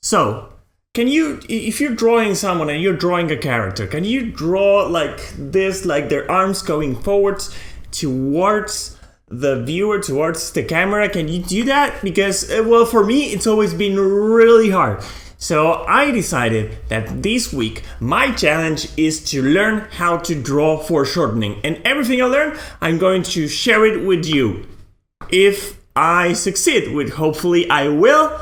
So, can you, if you're drawing someone and you're drawing a character, can you draw like this, like their arms going forwards towards the viewer, towards the camera? Can you do that? Because, well, for me, it's always been really hard. So I decided that this week my challenge is to learn how to draw foreshortening, and everything I learn, I'm going to share it with you. If I succeed, which hopefully I will.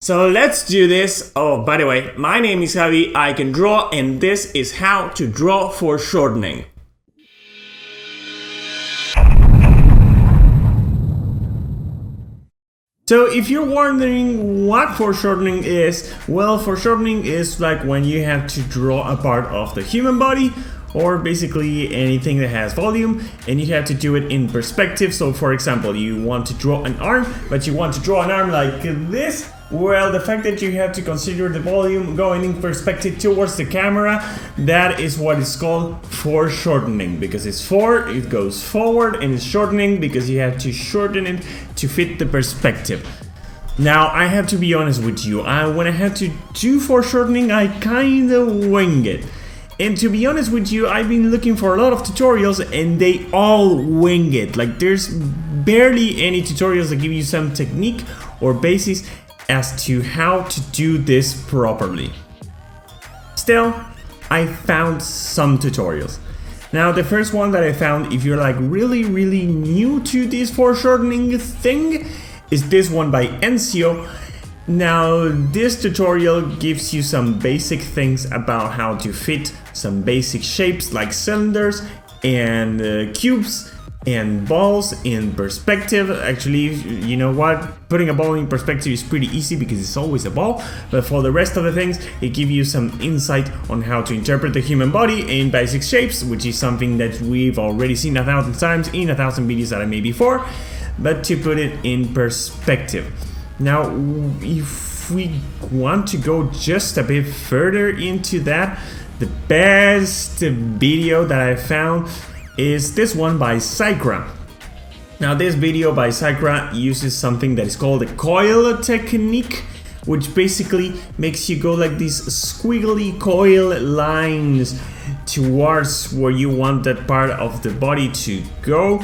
So let's do this. Oh, by the way, my name is Javi, I can draw, and this is how to draw foreshortening. So if you're wondering what foreshortening is, well, foreshortening is like when you have to draw a part of the human body, or basically anything that has volume, and you have to do it in perspective. So for example, you want to draw an arm, but you want to draw an arm like this. Well, the fact that you have to consider the volume going in perspective towards the camera, that is what is called foreshortening, because it's it goes forward, and it's shortening because you have to shorten it to fit the perspective. Now, I have to be honest with you, when I had to do foreshortening, I kind of wing it. And to be honest with you, I've been looking for a lot of tutorials and they all wing it. Like, there's barely any tutorials that give you some technique or basis as to how to do this properly. Still, I found some tutorials. Now, the first one that I found, if you're like really new to this foreshortening thing, is this one by Encio. Now, this tutorial gives you some basic things about how to fit some basic shapes like cylinders and cubes and balls in perspective. Actually, you know what? Putting a ball in perspective is pretty easy because it's always a ball. But for the rest of the things, it gives you some insight on how to interpret the human body in basic shapes, which is something that we've already seen 1,000 times in 1,000 videos that I made before. But to put it in perspective. Now, if we want to go just a bit further into that, the best video that I found is this one by Sykra. Now, this video by Sykra uses something that is called the Coil Technique, which basically makes you go like these squiggly coil lines towards where you want that part of the body to go.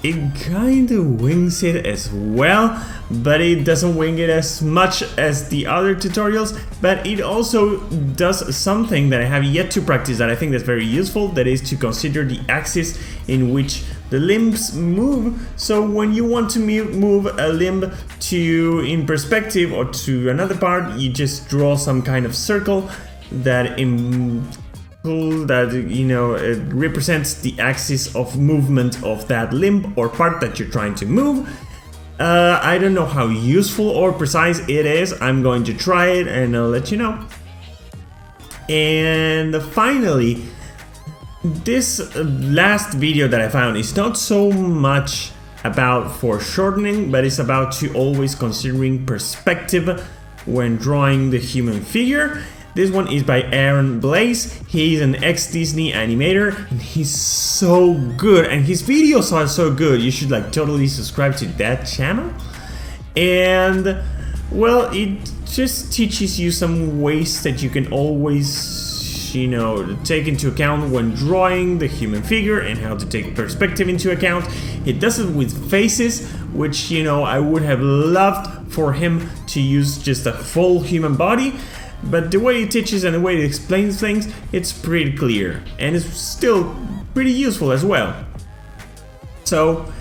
It kind of wings it as well, but it doesn't wing it as much as the other tutorials. But it also does something that I have yet to practice that I think that's very useful, that is to consider the axis in which the limbs move. So when you want to move a limb in perspective or to another part, you just draw some kind of circle that it represents the axis of movement of that limb or part that you're trying to move. I don't know how useful or precise it is. I'm going to try it and I'll let you know. And finally, this last video that I found is not so much about foreshortening, but it's about to always considering perspective when drawing the human figure. This one is by Aaron Blaze. He's an ex-Disney animator and he's so good, and his videos are so good. You should like totally subscribe to that channel. And well, it just teaches you some ways that you can always, take into account when drawing the human figure and how to take perspective into account. It does it with faces, which, I would have loved for him to use just a full human body. But the way it teaches and the way it explains things, it's pretty clear. And it's still pretty useful as well. So,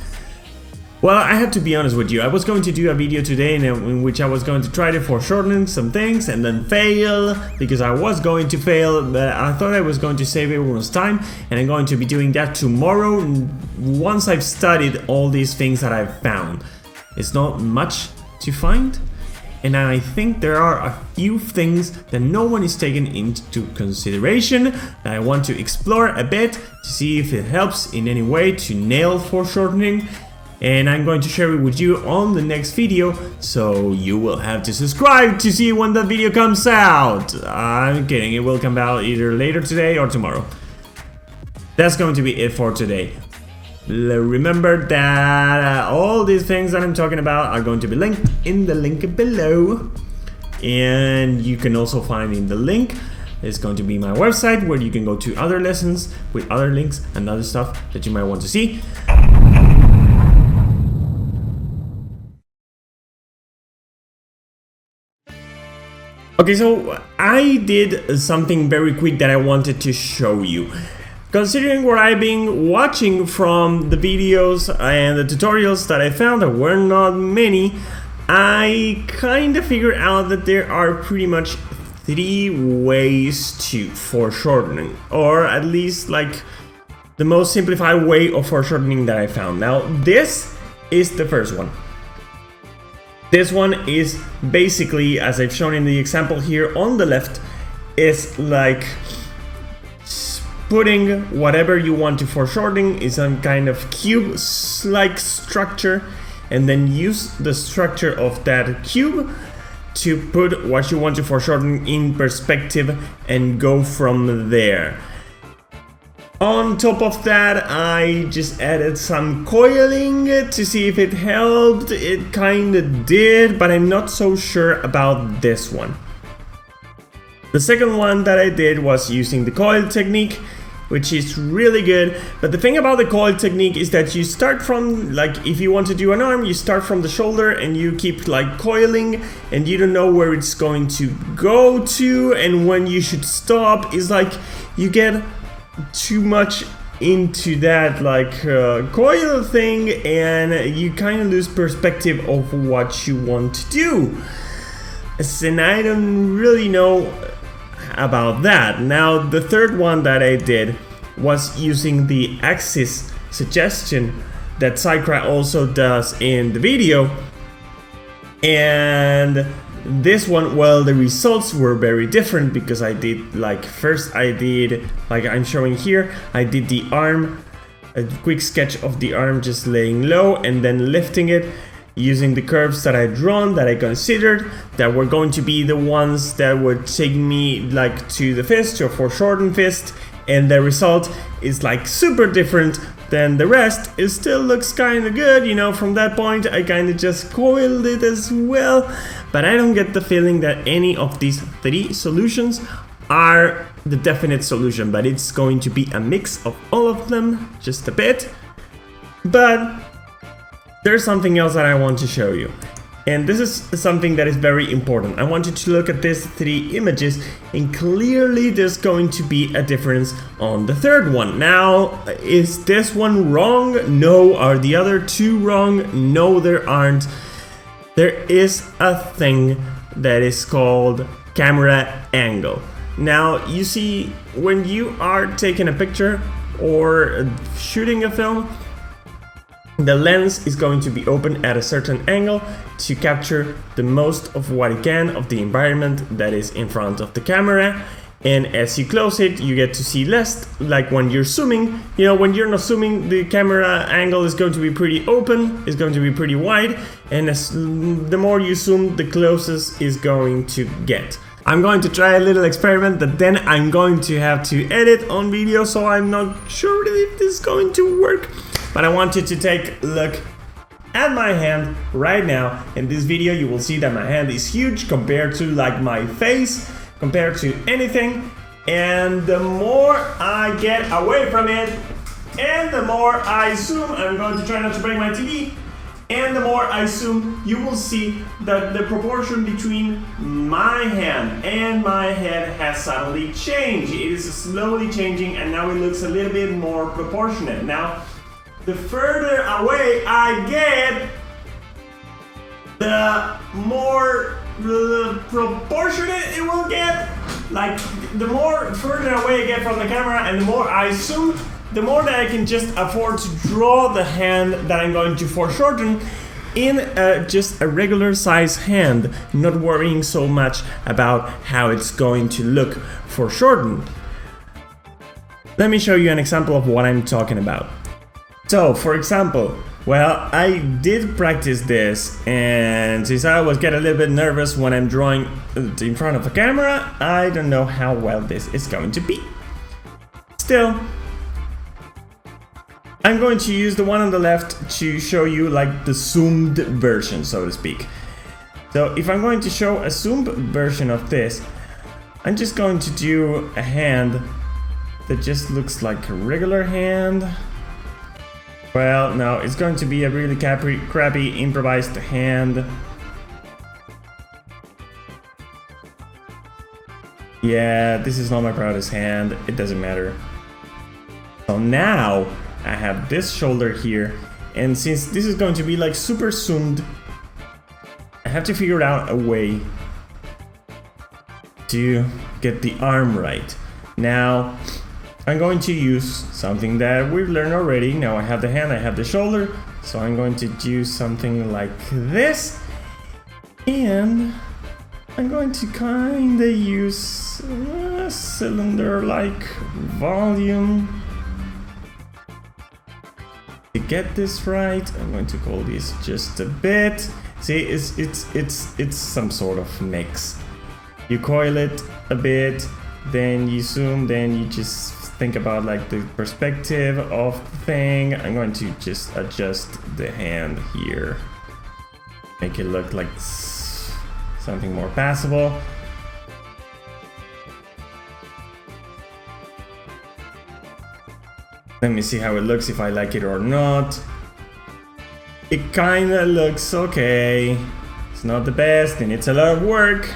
well, I have to be honest with you. I was going to do a video today in which I was going to try to foreshorten some things and then fail, because I was going to fail, but I thought I was going to save everyone's time, and I'm going to be doing that tomorrow once I've studied all these things that I've found. It's not much to find. And I think there are a few things that no one is taking into consideration that I want to explore a bit to see if it helps in any way to nail foreshortening. And I'm going to share it with you on the next video, so you will have to subscribe to see when that video comes out. I'm kidding, it will come out either later today or tomorrow. That's going to be it for today. Remember that all these things that I'm talking about are going to be linked in the link below. And you can also find in the link is going to be my website, where you can go to other lessons with other links and other stuff that you might want to see. Okay, so I did something very quick that I wanted to show you. Considering what I've been watching from the videos and the tutorials that I found, there were not many, I kind of figured out that there are pretty much 3 ways to foreshortening, or at least like the most simplified way of foreshortening that I found. Now, this is the first one. This one is basically, as I've shown in the example here on the left, is like putting whatever you want to foreshorten in some kind of cube-like structure, and then use the structure of that cube to put what you want to foreshorten in perspective and go from there. On top of that, I just added some coiling to see if it helped. It kinda did, but I'm not so sure about this one. The second one that I did was using the coil technique, which is really good. But the thing about the coil technique is that you start from, like, if you want to do an arm, you start from the shoulder and you keep like coiling, and you don't know where it's going to go to and when you should stop. It's like you get too much into that like coil thing, and you kind of lose perspective of what you want to do. And I don't really know about that. Now, the third one that I did was using the axis suggestion that Psycra also does in the video, and this one, well, the results were very different because I did like, first I did, like I'm showing here, I did the arm, a quick sketch of the arm just laying low and then lifting it using the curves that I drawn, that I considered that were going to be the ones that would take me like to the fist or foreshortened fist, and the result is like super different than the rest. It still looks kind of good, you know. From that point I kind of just coiled it as well, but I don't get the feeling that any of these 3 solutions are the definite solution, but it's going to be a mix of all of them, just a bit. But there's something else that I want to show you, and this is something that is very important. I want you to look at these 3 images, and clearly there's going to be a difference on the third one. Now, is this one wrong? No. Are the other 2 wrong? No, there aren't. There is a thing that is called camera angle. Now, you see, when you are taking a picture or shooting a film, the lens is going to be open at a certain angle to capture the most of what it can of the environment that is in front of the camera. And as you close it, you get to see less. Like when you're zooming, you know, when you're not zooming, the camera angle is going to be pretty open, it's going to be pretty wide, and the more you zoom, the closest is going to get. I'm going to try a little experiment that then I'm going to have to edit on video, so I'm not sure if this is going to work. But I want you to take a look at my hand right now. In this video you will see that my hand is huge compared to like my face, compared to anything. And the more I get away from it, and the more I zoom, I'm going to try not to break my TV, and the more I zoom, you will see that the proportion between my hand and my head has suddenly changed. It is slowly changing, and now it looks a little bit more proportionate. Now, the further away I get, the more proportionate it will get. Like, the more further away I get from the camera and the more I zoom, the more that I can just afford to draw the hand that I'm going to foreshorten in just a regular size hand, not worrying so much about how it's going to look foreshortened. Let me show you an example of what I'm talking about. So, for example, well, I did practice this, and since I always get a little bit nervous when I'm drawing in front of a camera, I don't know how well this is going to be. Still, I'm going to use the one on the left to show you like the zoomed version, so to speak. So if I'm going to show a zoomed version of this, I'm just going to do a hand that just looks like a regular hand. Well, no, it's going to be a really crappy improvised hand. Yeah, this is not my proudest hand. It doesn't matter. So now I have this shoulder here, and since this is going to be like super zoomed, I have to figure out a way to get the arm right. Now I'm going to use something that we've learned already. Now I have the hand, I have the shoulder, so I'm going to do something like this, and I'm going to kinda use a cylinder-like volume to get this right. I'm going to call this just a bit. See, it's some sort of mix. You coil it a bit, then you zoom, then you just think about like the perspective of the thing. I'm going to just adjust the hand here, make it look like something more passable. Let me see how it looks, if I like it or not. It kinda looks okay. It's not the best and it's a lot of work.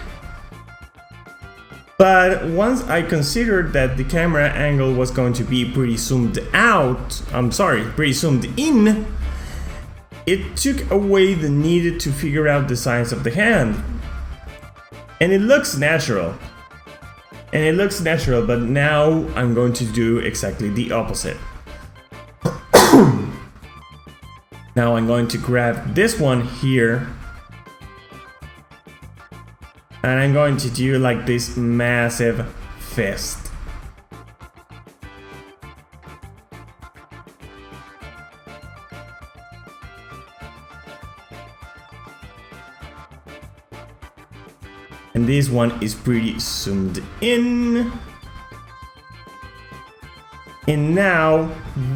But once I considered that the camera angle was going to be pretty zoomed out, pretty zoomed in, it took away the need to figure out the size of the hand. And it looks natural. But now I'm going to do exactly the opposite. Now I'm going to grab this one here, and I'm going to do like this massive fist. And this one is pretty zoomed in. And now,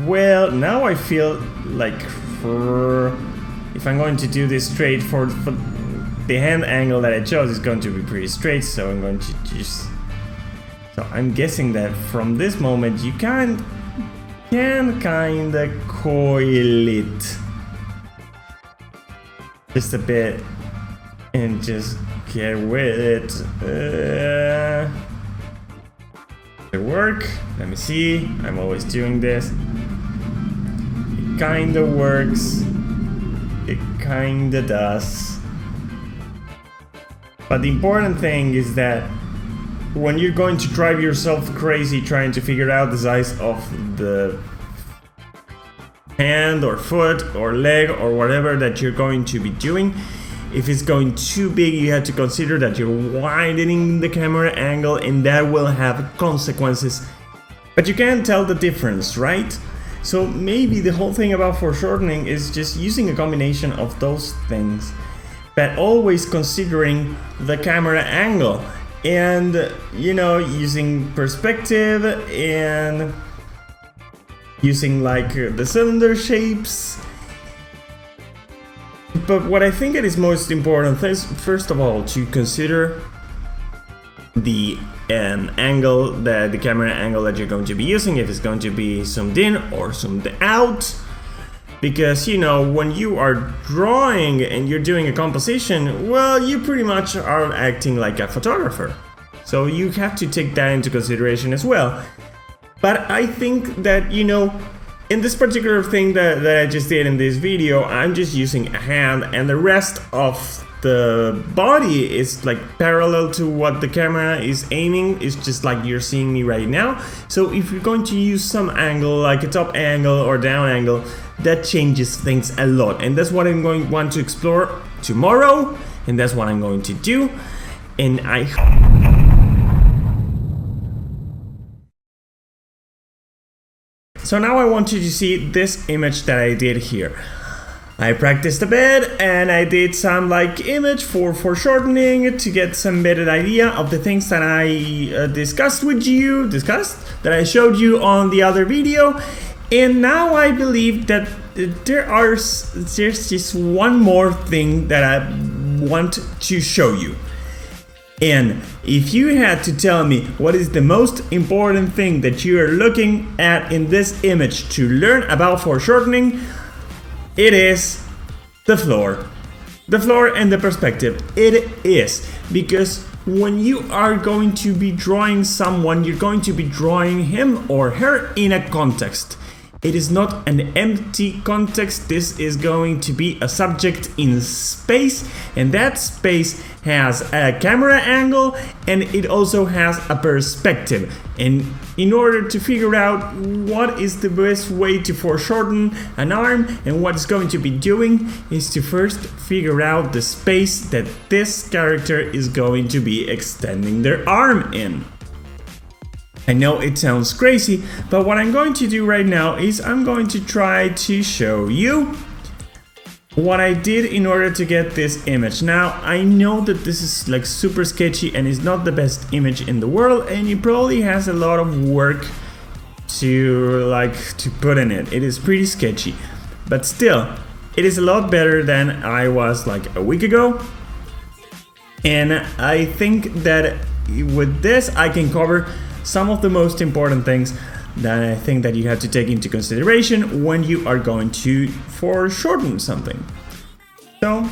well, now I feel like if I'm going to do this straight for the hand angle that I chose is going to be pretty straight, so I'm going to just... So I'm guessing that from this moment you can kinda coil it just a bit and just get with it. It work? Let me see. I'm always doing this. It kinda works. It kinda does. But the important thing is that when you're going to drive yourself crazy trying to figure out the size of the hand or foot or leg or whatever that you're going to be doing, if it's going too big, you have to consider that you're widening the camera angle, and that will have consequences. But you can't tell the difference, right? So maybe the whole thing about foreshortening is just using a combination of those things, but always considering the camera angle and, you know, using perspective and using like the cylinder shapes. But what I think it is most important is, first of all, to consider the angle, the camera angle that you're going to be using, if it's going to be zoomed in or zoomed out. Because, you know, when you are drawing and you're doing a composition, well, you pretty much are acting like a photographer. So you have to take that into consideration as well. But I think that, you know, in this particular thing that I just did in this video, I'm just using a hand, and the rest of the body is like parallel to what the camera is aiming. It's just like you're seeing me right now. So if you're going to use some angle, like a top angle or down angle, that changes things a lot. And that's what I'm going to want to explore tomorrow, and that's what I'm going to do. And So now I want you to see this image that I did here. I practiced a bit and I did some like image for foreshortening to get some better idea of the things that I discussed that I showed you on the other video. And now I believe that there's just one more thing that I want to show you. And if you had to tell me what is the most important thing that you are looking at in this image to learn about foreshortening, it is the floor. The floor and the perspective. It is, because when you are going to be drawing someone, you're going to be drawing him or her in a context. It is not an empty context. This is going to be a subject in space, and that space has a camera angle and it also has a perspective. And in order to figure out what is the best way to foreshorten an arm and what it's going to be doing is to first figure out the space that this character is going to be extending their arm in. I know it sounds crazy, but what I'm going to do right now is I'm going to try to show you what I did in order to get this image. Now, I know that this is like super sketchy and is not the best image in the world, and it probably has a lot of work to put in it. It is pretty sketchy, but still, it is a lot better than I was like a week ago. And I think that with this, I can cover some of the most important things that I think that you have to take into consideration when you are going to foreshorten something. So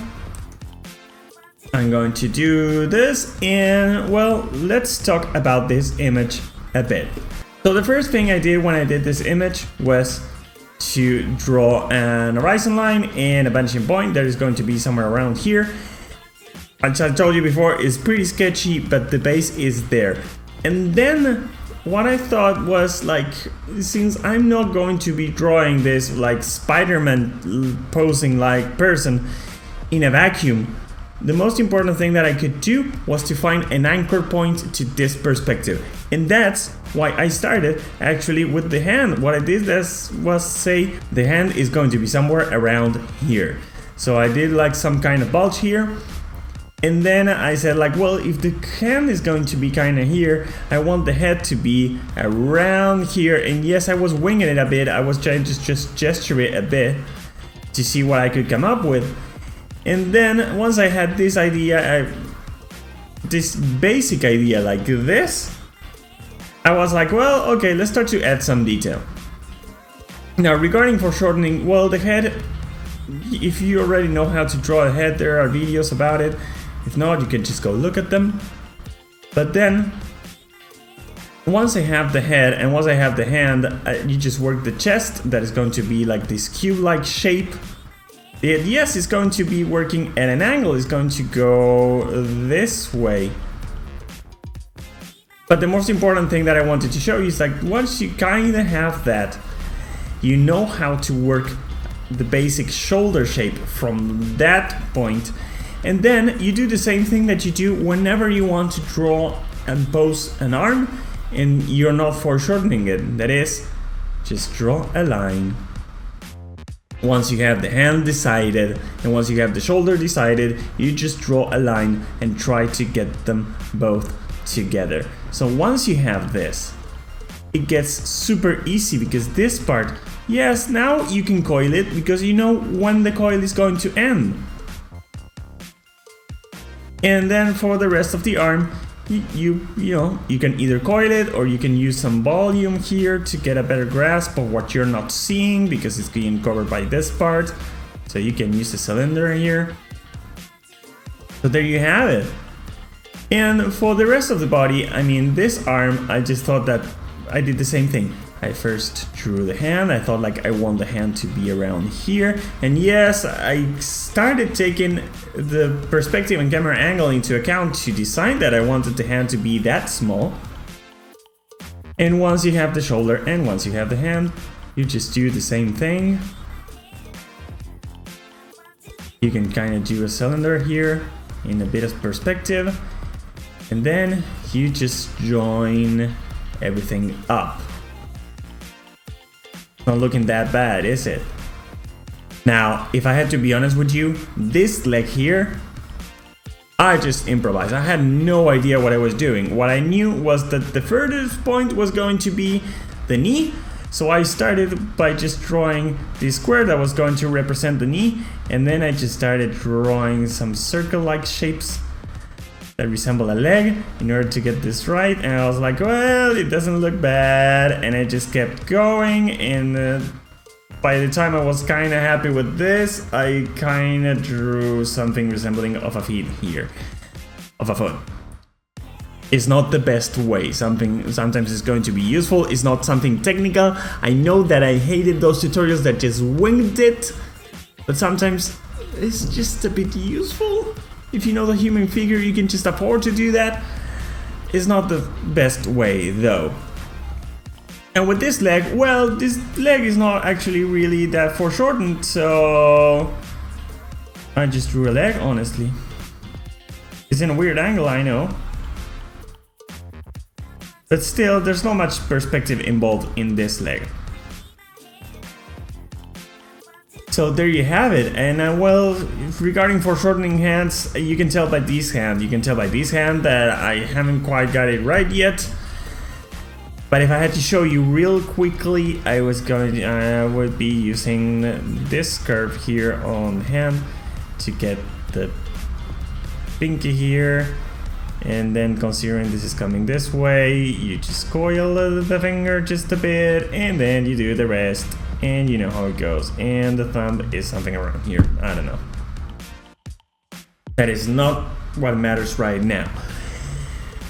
I'm going to do this, and well, let's talk about this image a bit. So the first thing I did when I did this image was to draw an horizon line and a vanishing point that is going to be somewhere around here. As I told you before, it's pretty sketchy, but the base is there. And then what I thought was, like, since I'm not going to be drawing this like Spider-Man posing like person in a vacuum, the most important thing that I could do was to find an anchor point to this perspective. And that's why I started actually with the hand. What I did was say the hand is going to be somewhere around here. So I did like some kind of bulge here. And then I said, like, well, if the hand is going to be kind of here, I want the head to be around here. And yes, I was winging it a bit. I was trying to just gesture it a bit to see what I could come up with. And then once I had this idea, this basic idea like this, I was like, well, okay, let's start to add some detail. Now, regarding foreshortening, well, the head, if you already know how to draw a head, there are videos about it. If not, you can just go look at them. But then, once I have the head and once I have the hand, you just work the chest. That is going to be like this cube-like shape. Yes, it's going to be working at an angle. It's going to go this way. But the most important thing that I wanted to show you is, like, once you kind of have that, you know how to work the basic shoulder shape from that point. And then you do the same thing that you do whenever you want to draw and pose an arm and you're not foreshortening it. That is, just draw a line. Once you have the hand decided and once you have the shoulder decided, you just draw a line and try to get them both together. So once you have this, it gets super easy because this part, yes, now you can coil it because you know when the coil is going to end. And then for the rest of the arm, you can either coil it or you can use some volume here to get a better grasp of what you're not seeing because it's being covered by this part. So you can use a cylinder here. So there you have it. And for the rest of the body, I mean, this arm, I just thought that I did the same thing. I first drew the hand. I thought, like, I want the hand to be around here. And yes, I started taking the perspective and camera angle into account to decide that I wanted the hand to be that small. And once you have the shoulder and once you have the hand, you just do the same thing. You can kind of do a cylinder here in a bit of perspective. And then you just join everything up. Not looking that bad, is it? Now, if I had to be honest with you, this leg here, I just improvised. I had no idea what I was doing. What I knew was that the furthest point was going to be the knee, So I started by just drawing this square that was going to represent the knee, and then I just started drawing some circle-like shapes that resemble a leg in order to get this right. And I was like, well, it doesn't look bad, and I just kept going, and by the time I was kind of happy with this, I kind of drew something resembling of a feet here, of a foot. It's not the best way. Sometimes it's going to be useful. It's not something technical. I know that I hated those tutorials that just winged it, but sometimes it's just a bit useful. If you know the human figure, you can just afford to do that. It's not the best way though. And with this leg, well, this leg is not actually really that foreshortened, so I just drew a leg, honestly. It's in a weird angle, I know. But still, there's not much perspective involved in this leg. So there you have it. And well, regarding foreshortening hands, you can tell by this hand. You can tell by this hand that I haven't quite got it right yet. But if I had to show you real quickly, I would be using this curve here on hand to get the pinky here, and then considering this is coming this way, you just coil the finger just a bit, and then you do the rest, and you know how it goes. And the thumb is something around here, I don't know. That is not what matters right now.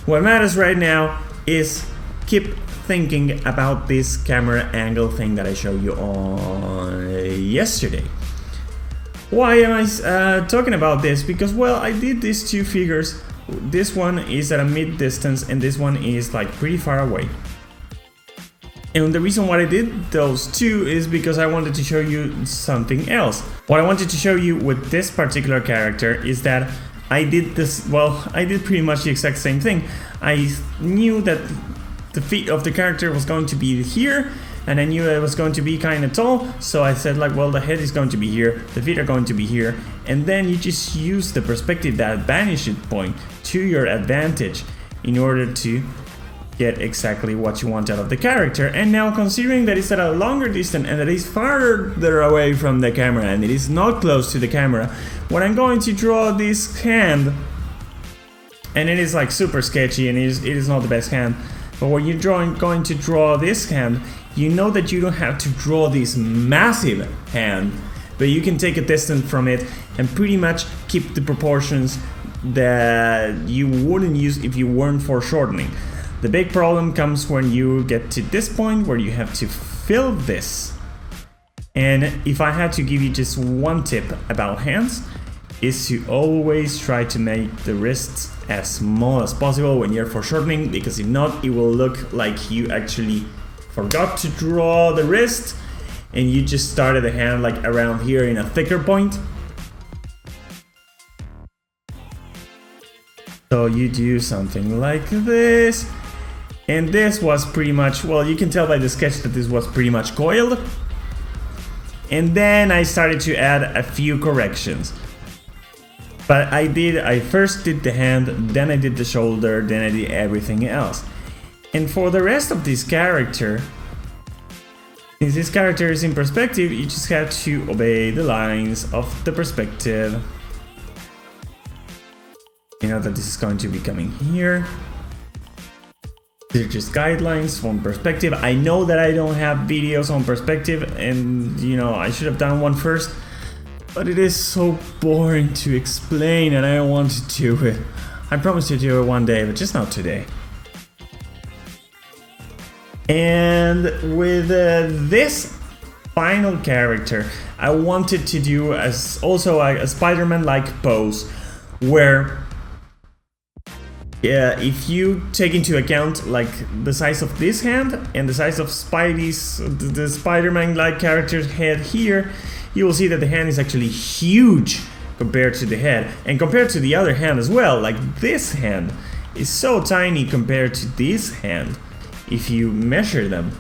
What matters right now is keep thinking about this camera angle thing that I showed you on yesterday. Why am I talking about this? Because, well, I did these two figures. This one is at a mid distance and this one is like pretty far away. And the reason why I did those two is because I wanted to show you something else. What I wanted to show you with this particular character is that I did this, well, I did pretty much the exact same thing. I knew that the feet of the character was going to be here, and I knew it was going to be kind of tall, so I said like, well, the head is going to be here, the feet are going to be here, and then you just use the perspective, that vanishing point, to your advantage in order to get exactly what you want out of the character. And now, considering that it's at a longer distance and that it's farther away from the camera and it is not close to the camera, when I'm going to draw this hand, and it is like super sketchy and it is not the best hand, but when you're going to draw this hand, you know that you don't have to draw this massive hand, but you can take a distance from it and pretty much keep the proportions that you wouldn't use if you weren't foreshortening. The big problem comes when you get to this point where you have to fill this. And if I had to give you just one tip about hands, is to always try to make the wrists as small as possible when you're foreshortening, because if not, it will look like you actually forgot to draw the wrist and you just started the hand like around here in a thicker point. So you do something like this, and this was pretty much, well, you can tell by the sketch that this was pretty much coiled. And then I started to add a few corrections. But I first did the hand, then I did the shoulder, then I did everything else. And for the rest of this character, since this character is in perspective, you just have to obey the lines of the perspective. You know that this is going to be coming here. They're just guidelines from perspective. I know that I don't have videos on perspective, and you know, I should have done one first. But it is so boring to explain and I don't want to do it. I promise to do it one day, but just not today. And with this final character, I wanted to do also a Spider-Man-like pose where if you take into account like the size of this hand and the size of Spidey's, the Spider-Man-like character's head here, you will see that the hand is actually huge compared to the head, and compared to the other hand as well. Like this hand is so tiny compared to this hand if you measure them.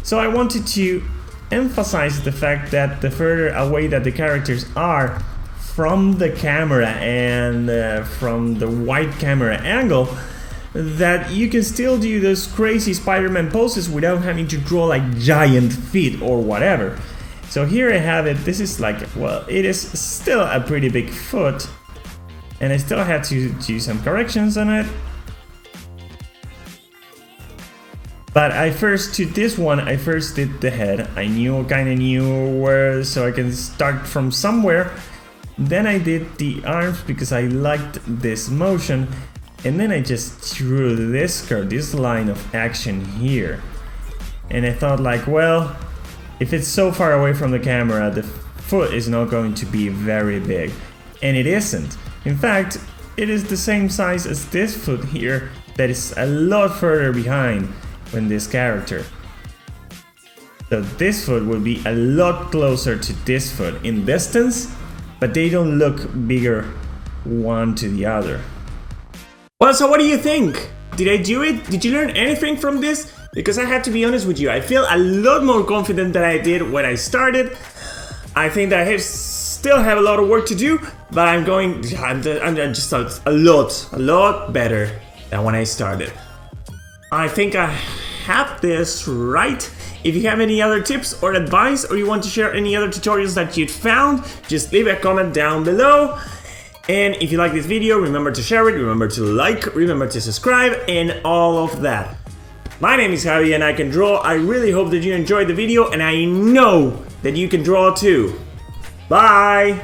So I wanted to emphasize the fact that the further away that the characters are from the camera and from the wide camera angle, that you can still do those crazy Spider-Man poses without having to draw like giant feet or whatever. So here I have it. This is like, well, it is still a pretty big foot, and I still had to do some corrections on it. But I first did this one, I first did the head. I kinda knew where, so I can start from somewhere. Then I did the arms because I liked this motion. And then I just drew this curve, this line of action here. And I thought like, well, if it's so far away from the camera, the foot is not going to be very big. And it isn't. In fact, it is the same size as this foot here, that is a lot further behind than this character. So this foot will be a lot closer to this foot in distance, but they don't look bigger one to the other. Well, so what do you think? Did I do it? Did you learn anything from this? Because I have to be honest with you, I feel a lot more confident than I did when I started. I think that I still have a lot of work to do, but I'm just a lot better than when I started. I think I have this right. If you have any other tips or advice, or you want to share any other tutorials that you'd found, just leave a comment down below. And if you like this video, remember to share it, remember to like, remember to subscribe, and all of that. My name is Javi and I can draw. I really hope that you enjoyed the video, and I know that you can draw too. Bye!